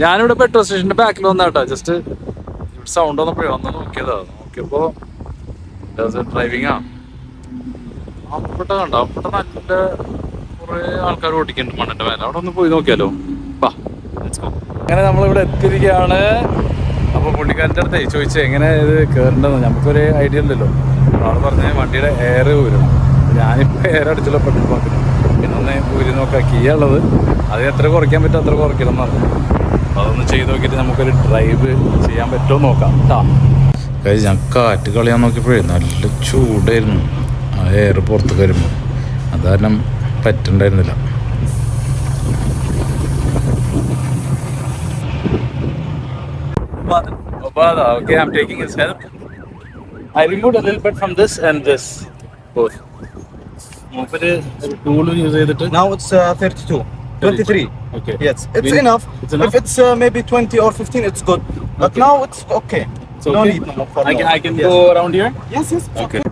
ഞാനിവിടെ പെട്രോൾ സ്റ്റേഷന്റെ ബാക്കിൽ വന്നാട്ടോ. ജസ്റ്റ് സൗണ്ട് വന്നപ്പോഴേ വന്ന് നോക്കിയതാ. നോക്കിയപ്പോ ഡ്രൈവിംഗ് അവിടെ കണ്ടോ, അവിടെ നല്ല കുറെ ആൾക്കാർ ഓടിക്കുന്നുണ്ട് മണ്ണിന്റെ മേലെ. അവിടെ ഒന്ന് പോയി നോക്കിയാലോ. അങ്ങനെ നമ്മളിവിടെ എത്തിയിരിക്കുകയാണ്. അപ്പൊ പുള്ളിക്കാരൻ്റെ അടുത്ത് ചോദിച്ചേ എങ്ങനെ ഇത് കയറേണ്ടതെന്ന്. നമുക്കൊരു ഐഡിയ ഉണ്ടല്ലോ. ആള് പറഞ്ഞ വണ്ടിയുടെ എയർ ഊരണം. ഞാനിപ്പോൾ എയർ അടിച്ചല്ലോ പെട്രോൾ പമ്പിൽ. പിന്നെ ഒന്ന് ഊരി നോക്കാം. കീ ഉള്ളത് അത് എത്ര കുറയ്ക്കാൻ പറ്റും അത്ര കുറയ്ക്കണം എന്ന് പറഞ്ഞു. അപ്പോൾ അതൊന്ന് ചെയ്ത് നോക്കിയിട്ട് നമുക്കൊരു ഡ്രൈവ് ചെയ്യാൻ പറ്റുമോ നോക്കാം കേട്ടോ. ഞാൻ കാറ്റ് കളയാൻ നോക്കിയപ്പോഴേ നല്ല ചൂടായിരുന്നു. ആ എയർ പുറത്ത് വരുമ്പോൾ അത് കാരണം പറ്റുണ്ടായിരുന്നില്ല. Okay, I'm taking his help. I removed a little bit from this and this. Both. Now it's 32. 23. Okay. Yes, it's enough. It's enough? If it's maybe 20 or 15, it's good. But Okay. now it's okay. So No okay. need more for I can, more. I can Yes. go around here? Yes, yes. it's Okay.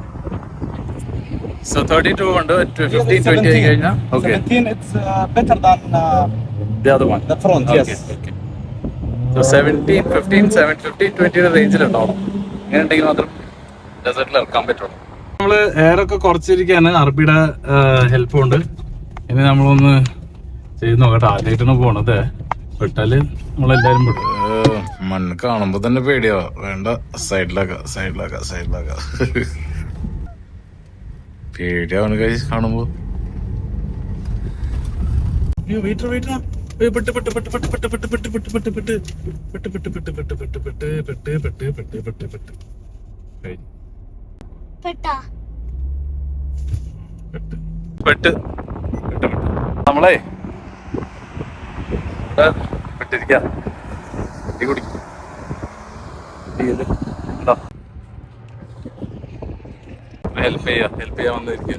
So 32 under 15, Yes, 20 17. കഴിഞ്ഞാ? Okay. 17, it's better than The other one? the front, Okay. yes. Okay. So 17, 15, 7, 15, 20 റേഞ്ചിലുണ്ടാവും. ഇങ്ങനെ ഉണ്ടെങ്കിൽ മാത്രം ഡെസേർട്ടിൽ ഇറക്കാൻ പറ്റുള്ളൂ. നമ്മള് air ഒക്കെ കുറച്ചിരിക്കാണ്. അറബിയുടെ help കൊണ്ട് ഇനി നമ്മളൊന്ന് ചെയ്ത് നോക്കട്ടെ. ആദ്യമായിട്ടാണ് പോണത്. പെട്ടാല് നമ്മളെല്ലാരും പെടും. മണ്ണ് കാണുമ്പോ തന്നെ പേടിയാ. വേണ്ട, സൈഡിലാക്ക പേടിയാണ് കഴിച്ച് കാണുമ്പോ. നമ്മളെ പെട്ടിരിക്ക ഹെൽപ്പ് ചെയ്യാൻ വന്നിരിക്കുക.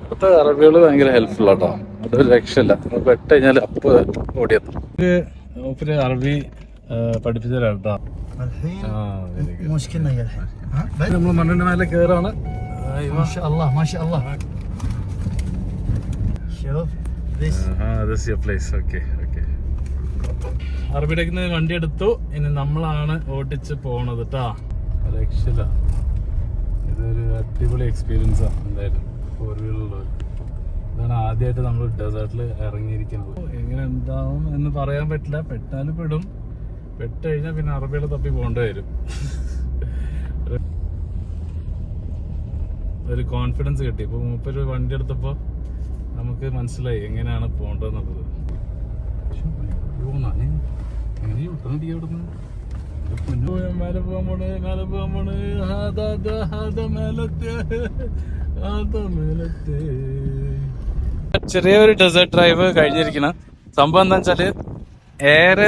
ഇപ്പോഴത്തെ അറബികള് ഭയങ്കര ഹെൽപ്ഫുൾ ആട്ടോ. അതൊരു രക്ഷയില്ല. പെട്ട് കഴിഞ്ഞാൽ അപ്പൊ ഓടിയെത്തും. അറബി പഠിപ്പിച്ചു തരാം കേട്ടോ. നമ്മൾ മണ്ണിന്റെ മേലെ കയറാണ്. അറബിയുടെ വണ്ടി എടുത്തു. ഇനി നമ്മളാണ് ഓടിച്ച് പോണത് കേട്ടാ. രക്ഷയില്ല. ഇതൊരു അടിപൊളി എക്സ്പീരിയൻസാ എന്തായാലും. 4 വീലറുള്ളത് ഇതാണ് ആദ്യമായിട്ട് നമ്മൾ ഡെസേർട്ടിൽ ഇറങ്ങിയിരിക്കുന്നത്. എങ്ങനെ ഉണ്ടാവും എന്ന് പറയാൻ പറ്റില്ല. പെട്ടാലും പെടും. പെട്ട് കഴിഞ്ഞാൽ പിന്നെ അറബികളെ തപ്പി പോകേണ്ടി വരും. ഒരു കോൺഫിഡൻസ് കിട്ടി. ഇപ്പൊ മൂപ്പര് വണ്ടി എടുത്തപ്പോ നമുക്ക് മനസ്സിലായി എങ്ങനെയാണ് പോകേണ്ടതെന്നുള്ളത്. ചെറിയൊരു ഡെസേർട്ട് ഡ്രൈവ് കഴിഞ്ഞിരിക്കണം. സംഭവം എന്താ വെച്ചാല് എയർ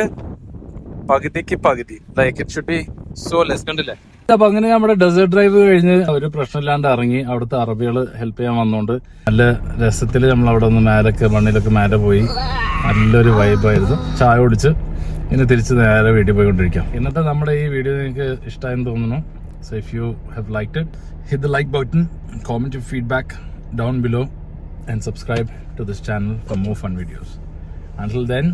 പകുതിക്ക് പകുതി. Like it should be so less. കണ്ടില്ലേ? അപ്പൊ അങ്ങനെ നമ്മുടെ ഡെസേർട്ട് ഡ്രൈവ് കഴിഞ്ഞ് ഒരു പ്രശ്നമില്ലാണ്ട് ഇറങ്ങി. അവിടുത്തെ അറബികൾ ഹെൽപ്പ് ചെയ്യാൻ വന്നോണ്ട് നല്ല രസത്തില് നമ്മൾ അവിടെ ഒന്ന് മേലൊക്കെ മണ്ണിലൊക്കെ മേലെ പോയി. നല്ലൊരു വൈബായിരുന്നു. ചായ കുടിച്ച് ഇനി തിരിച്ച് നേരെ വീട്ടിൽ പോയിക്കൊണ്ടിരിക്കാം. ഇന്നത്തെ നമ്മുടെ ഈ വീഡിയോ നിങ്ങൾക്ക് ഇഷ്ടമായെന്ന് തോന്നുന്നു. So if you have liked it, hit the like button, comment your feedback down below and subscribe to this channel for more fun videos. Until then,